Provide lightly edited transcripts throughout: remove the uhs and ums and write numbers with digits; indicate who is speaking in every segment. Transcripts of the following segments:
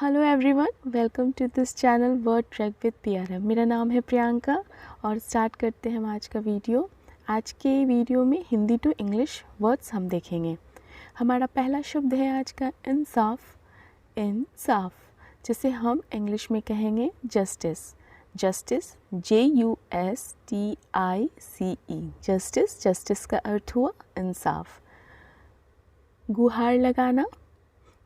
Speaker 1: Hello everyone, welcome to this channel word track with PRM। मेरा नाम है प्रियंका और स्टार्ट करते हैं हम आज का वीडियो। आज के वीडियो में हिंदी टू इंग्लिश वर्ड्स हम देखेंगे। हमारा पहला शब्द है आज का इंसाफ। इंसाफ जिसे हम इंग्लिश में कहेंगे justice. Justice JUSTICE justice. Justice का अर्थ हुआ इंसाफ। गुहार लगाना।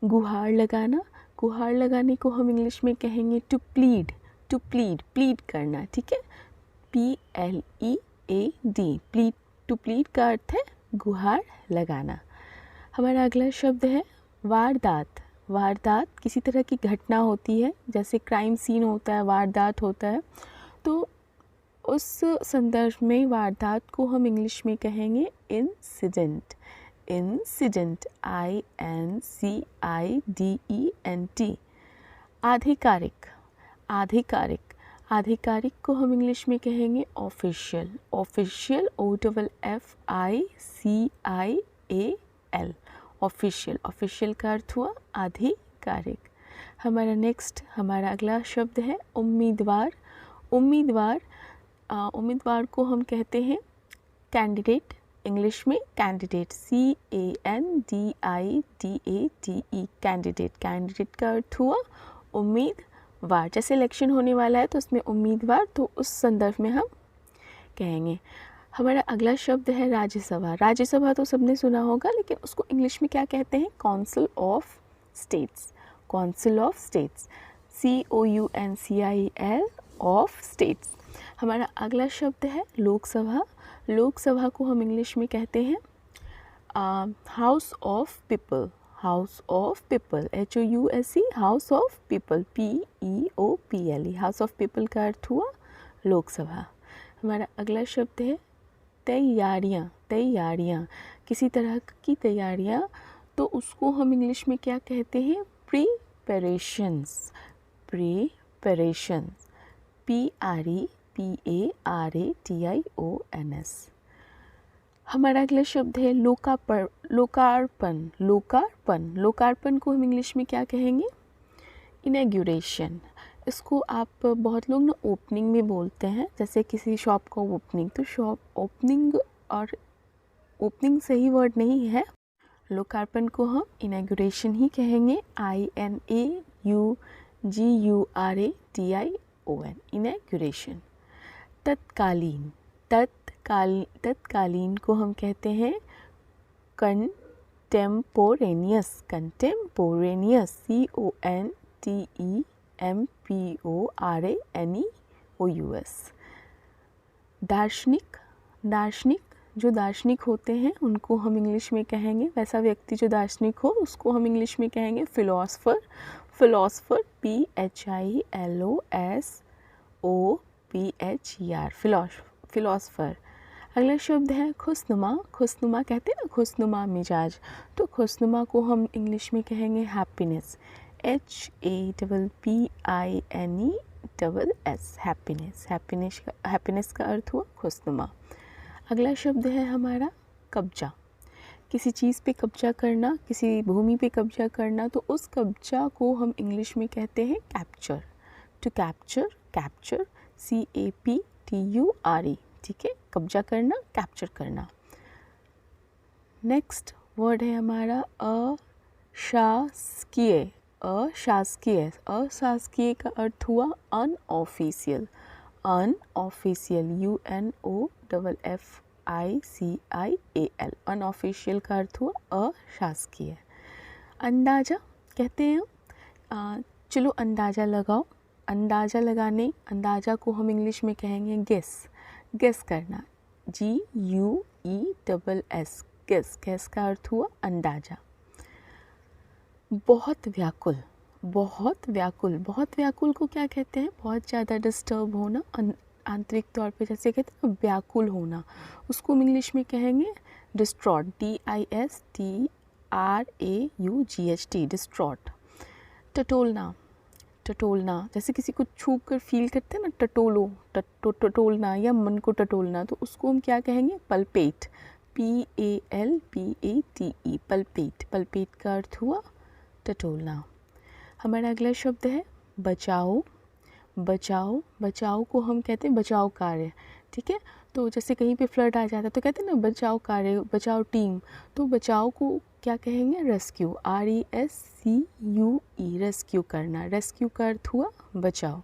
Speaker 1: गुहार लगाना। गुहार लगाने को हम इंग्लिश में कहेंगे to plead. To plead, plead करना, ठीक है। PLEAD, plead. टू प्लीड का अर्थ है गुहार लगाना। हमारा अगला शब्द है वारदात। वारदात किसी तरह की घटना होती है, जैसे क्राइम सीन होता है, वारदात होता है, तो उस संदर्भ में वारदात को हम इंग्लिश में कहेंगे इंसिडेंट। Incident INCIDENT। आधिकारिक। आधिकारिक। आधिकारिक को हम इंग्लिश में कहेंगे official. Official OFFICIAL official. Official का अर्थ हुआ आधिकारिक। हमारा अगला शब्द है उम्मीदवार। उम्मीदवार। उम्मीदवार को हम कहते हैं कैंडिडेट। इंग्लिश में कैंडिडेट CANDIDATE कैंडिडेट। कैंडिडेट का अर्थ हुआ उम्मीदवार। जैसे इलेक्शन होने वाला है तो उसमें उम्मीदवार, तो उस संदर्भ में हम कहेंगे। हमारा अगला शब्द है राज्यसभा। राज्यसभा तो सबने सुना होगा, लेकिन उसको इंग्लिश में क्या कहते हैं? Council of states. Council of states COUNCIL of states. हमारा अगला शब्द है लोकसभा। लोकसभा को हम इंग्लिश में कहते हैं house of people. House of people HOUSE house of people PEOPLE house of people का अर्थ हुआ लोकसभा। हमारा अगला शब्द है तैयारियाँ। तैयारियाँ किसी तरह की तैयारियाँ, तो उसको हम इंग्लिश में क्या कहते हैं? प्रिपरेशंस। Preparations PREPARATIONS। हमारा अगला शब्द है लोकार्पण। लोकार्पण। लोकार्पण को हम इंग्लिश में क्या कहेंगे? इनॉग्रेशन। इसको आप बहुत लोग ना ओपनिंग में बोलते हैं, जैसे किसी शॉप का ओपनिंग, तो शॉप ओपनिंग और ओपनिंग सही वर्ड नहीं है। लोकार्पण को हम इनॉग्रेशन ही कहेंगे INAUGURATION इनॉग्रेशन। तत्कालीन। तत्कालीन को हम कहते हैं कंटेम्पोरेनियस। कंटेम्पोरेनियस CONTEMPORANEOUS। दार्शनिक। दार्शनिक जो दार्शनिक होते हैं उनको हम इंग्लिश में कहेंगे, वैसा व्यक्ति जो दार्शनिक हो उसको हम इंग्लिश में कहेंगे फिलोसफर। Philosopher PHILOSOPHER philosopher. अगला शब्द है खुशनुमा। खुशनुमा कहते हैं ना, खुशनुमा मिजाज, तो खुशनुमा को हम इंग्लिश में कहेंगे हैप्पीनेस HAPPINESS हैप्पीनेस। हैप्पीनेस का अर्थ हुआ खुशनुमा। अगला शब्द है हमारा कब्जा। किसी चीज़ पे कब्जा करना, किसी भूमि पे कब्जा करना, तो उस कब्जा को हम इंग्लिश में कहते हैं capture. To capture. Capture CAPTURE, ठीक है। कब्जा करना, कैप्चर करना। नेक्स्ट वर्ड है हमारा अशासकीय। अशासकीय। अशासकीय का अर्थ हुआ अनऑफिशियल। अनऑफिशियल UNOFFICIAL अनऑफिशियल का अर्थ हुआ अशासकीय। अंदाज़ा कहते हैं चलो अंदाज़ा लगाओ। अंदाज़ा लगाने, अंदाज़ा को हम इंग्लिश में कहेंगे गेस। गेस करना GUESS गेस। गेस का अर्थ हुआ अंदाज़ा। बहुत व्याकुल। बहुत व्याकुल। बहुत व्याकुल को क्या कहते हैं? बहुत ज़्यादा डिस्टर्ब होना, आंतरिक तौर पे, जैसे कहते हैं ना व्याकुल होना, उसको हम इंग्लिश में कहेंगे डिस्ट्रॉट DISTRAUGHT डिस्ट्रॉट। टटोलना। टटोलना जैसे किसी को छू कर फील करते हैं ना, टटोलो, टटोलना या मन को टटोलना, तो उसको हम क्या कहेंगे? Palpate PALPATE palpate. पल्पेट का अर्थ हुआ टटोलना। हमारा अगला शब्द है बचाओ। बचाओ, बचाओ को हम कहते हैं बचाव कार्य, ठीक है। तो जैसे कहीं पे फ्लड आ जाता है तो कहते हैं ना बचाव कार्य, बचाव टीम, तो बचाव को क्या कहेंगे? रेस्क्यू, RESCUE, रेस्क्यू करना। रेस्क्यू का अर्थ हुआ बचाव।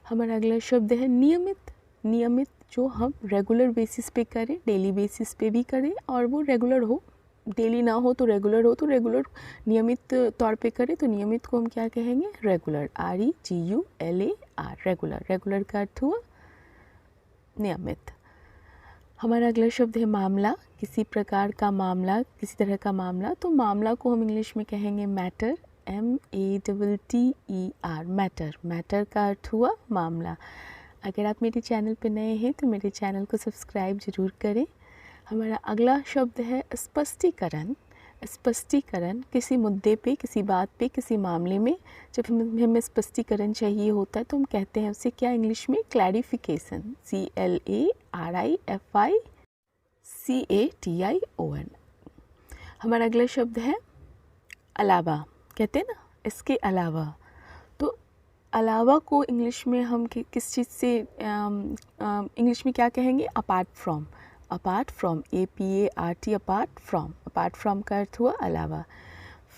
Speaker 1: हमारा अगला शब्द है नियमित। नियमित जो हम रेगुलर बेसिस पे करें, डेली बेसिस पे भी करें और वो रेगुलर हो, डेली ना हो तो रेगुलर हो, तो रेगुलर नियमित तौर पे करें तो नियमित को हम क्या कहेंगे? Regular, REGULAR, regular. रेगुलर का अर्थ हुआ नियमित। हमारा अगला शब्द है मामला। किसी प्रकार का मामला, किसी तरह का मामला, तो मामला को हम इंग्लिश में कहेंगे मैटर, MATTER, मैटर। मैटर का अर्थ हुआ मामला। अगर आप मेरे चैनल पर नए हैं तो मेरे चैनल को सब्सक्राइब ज़रूर करें। हमारा अगला शब्द है स्पष्टीकरण। स्पष्टीकरण किसी मुद्दे पे, किसी बात पे, किसी मामले में जब हमें स्पष्टीकरण चाहिए होता है तो हम कहते हैं उसे क्या इंग्लिश में? Clarification, CLARIFICATION। हमारा अगला शब्द है अलावा। कहते हैं ना इसके अलावा, तो अलावा को इंग्लिश में हम किस चीज़ से इंग्लिश में क्या कहेंगे? Apart from. Apart from, APART, apart from. Apart from का अर्थ हुआ अलावा।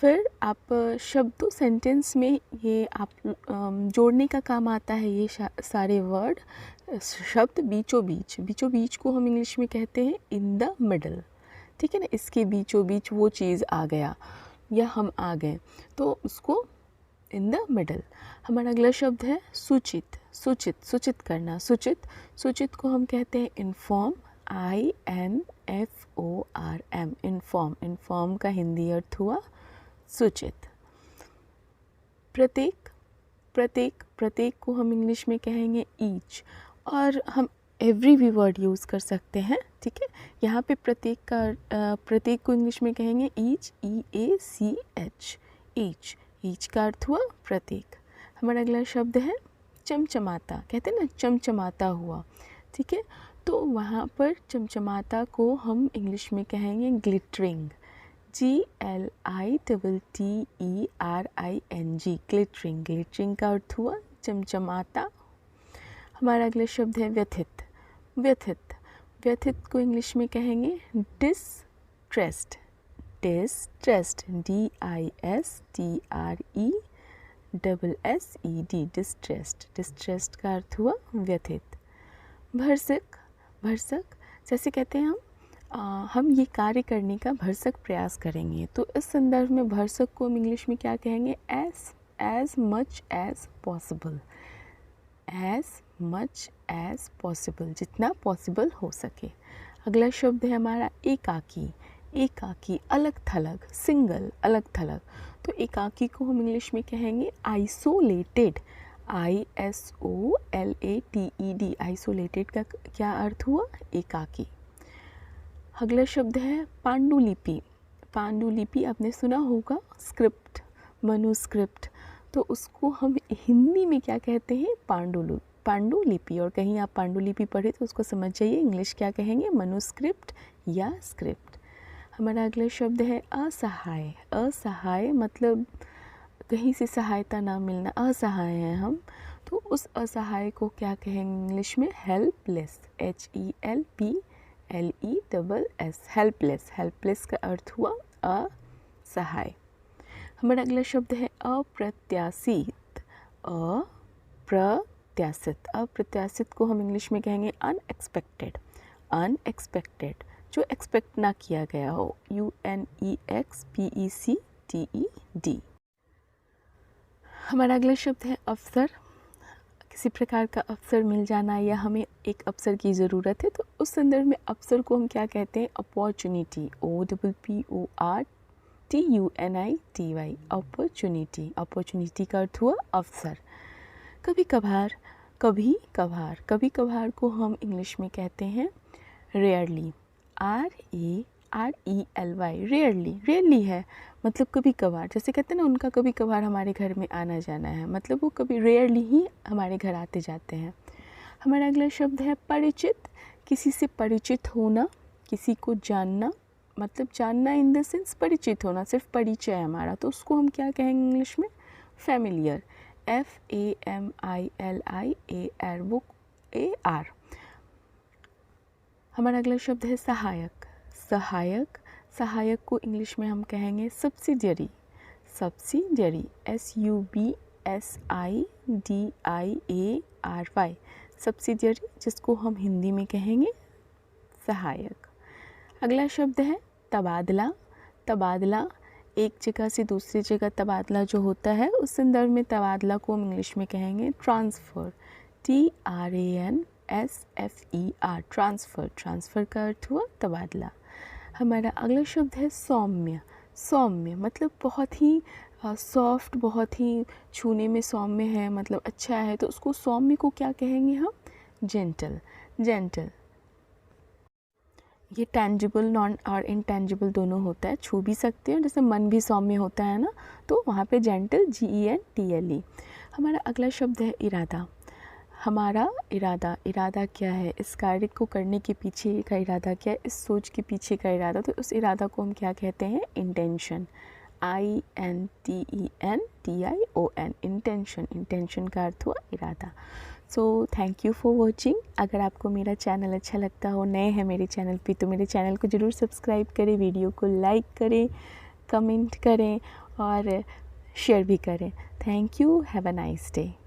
Speaker 1: फिर आप शब्दों, सेंटेंस में ये आप जोड़ने का काम आता है ये सारे वर्ड, शब्द बीचों बीच। बीचों बीच को हम इंग्लिश में कहते हैं इन द मिडल, ठीक है ना। इसके बीचों बीच वो चीज़ आ गया या हम आ गए तो उसको इन द मिडल। हमारा अगला शब्द है सूचित। सूचित, सूचित करना। सूचित, सूचित को हम कहते हैं इन्फॉर्म, INFORM, इन्फॉर्म। इन्फॉर्म का हिंदी अर्थ हुआ सूचित। प्रत्येक। प्रत्येक, प्रत्येक को हम इंग्लिश में कहेंगे ईच, और हम एवरी भी वर्ड यूज़ कर सकते हैं, ठीक है। यहाँ पे प्रत्येक का प्रत्येक को इंग्लिश में कहेंगे ईच, EACH, ईच। ईच का अर्थ हुआ प्रत्येक। हमारा अगला शब्द है चमचमाता। कहते हैं ना चमचमाता हुआ, ठीक है। तो वहाँ पर चमचमाता को हम इंग्लिश में कहेंगे ग्लिटरिंग, GLITTERING, ग्लिटरिंग। ग्लिटरिंग का अर्थ हुआ चमचमाता। हमारा अगला शब्द है व्यथित। व्यथित, व्यथित को इंग्लिश में कहेंगे distressed. Distressed, DISTRESSED, distressed. Distressed का अर्थ हुआ व्यथित। भरसक। भरसक जैसे कहते हैं हम ये कार्य करने का भरसक प्रयास करेंगे, तो इस संदर्भ में भरसक को हम इंग्लिश में क्या कहेंगे? as much as possible, as much as possible, जितना पॉसिबल हो सके। अगला शब्द है हमारा एकाकी। एकाकी, अलग थलग, सिंगल, अलग थलग, तो एकाकी को हम इंग्लिश में कहेंगे आइसोलेटेड, ISOLATED, आइसोलेटेड का क्या अर्थ हुआ? एकाकी। अगला शब्द है पांडुलिपि। पांडुलिपि आपने सुना होगा, स्क्रिप्ट, मनुस्क्रिप्ट, तो उसको हम हिंदी में क्या कहते हैं? पांडुलिपि। और कहीं आप पांडुलिपि पढ़े तो उसको समझ जाइए इंग्लिश क्या कहेंगे? मनुस्क्रिप्ट या स्क्रिप्ट। हमारा अगला शब्द है असहाय। असहाय मतलब कहीं से सहायता ना मिलना, असहाय हैं हम, तो उस असहाय को क्या कहेंगे इंग्लिश में? Helpless, HELPLESS, helpless. हेल्पलेस का अर्थ हुआ असहाय। हमारा अगला शब्द है अप्रत्याशित। अप्रत्याशित, अप्रत्याशित को हम इंग्लिश में कहेंगे अनएक्सपेक्टेड। अनएक्सपेक्टेड, जो एक्सपेक्ट ना किया गया हो, UNEXPECTED। हमारा अगला शब्द है अवसर। किसी प्रकार का अवसर मिल जाना या हमें एक अवसर की ज़रूरत है, तो उस संदर्भ में अवसर को हम क्या कहते हैं? Opportunity, OPPORTUNITY, opportunity. अपॉर्चुनिटी का अर्थ हुआ अवसर। कभी कभार। कभी कभार, कभी कभार को हम इंग्लिश में कहते हैं रेयरली, RARELY, रेयरली। रेयरली है मतलब कभी कभार, जैसे कहते हैं ना उनका कभी कभार हमारे घर में आना जाना है, मतलब वो कभी रेयरली ही हमारे घर आते जाते हैं। हमारा अगला शब्द है परिचित। किसी से परिचित होना, किसी को जानना, मतलब जानना इन द सेंस परिचित होना, सिर्फ परिचय हमारा, तो उसको हम क्या कहेंगे इंग्लिश में? familiar, FAMILIAR, वो AR। हमारा अगला शब्द है सहायक। सहायक, सहायक को इंग्लिश में हम कहेंगे सब्सिडियरी। सब्सिडियरी, SUBSIDIARY, सब्सिडियरी, जिसको हम हिंदी में कहेंगे सहायक। अगला शब्द है तबादला। तबादला, एक जगह से दूसरी जगह तबादला जो होता है, उस संदर्भ में तबादला को हम इंग्लिश में कहेंगे ट्रांसफ़र। TRANSFER, transfer. ट्रांसफ़र का अर्थ हुआ तबादला। हमारा अगला शब्द है सौम्य। सौम्य मतलब बहुत ही सॉफ्ट, बहुत ही छूने में सौम्य है, मतलब अच्छा है, तो उसको सौम्य को क्या कहेंगे हम? जेंटल। जेंटल, ये टेंजिबल नॉन और इनटेंजिबल दोनों होता है, छू भी सकते हैं, जैसे मन भी सौम्य होता है ना, तो वहाँ पे जेंटल, GENTLE। हमारा अगला शब्द है इरादा। हमारा इरादा, इरादा क्या है? इस कार्य को करने के पीछे का इरादा क्या है? इस सोच के पीछे का इरादा, तो उस इरादा को हम क्या कहते हैं? इंटेंशन। INTENTION, intention. इंटेंशन का अर्थ हुआ इरादा। So thank you for watching. अगर आपको मेरा चैनल अच्छा लगता हो, नए हैं मेरे चैनल पे, तो मेरे चैनल को ज़रूर सब्सक्राइब करें, वीडियो को लाइक करें, कमेंट करें और शेयर भी करें। Thank you, have a nice day.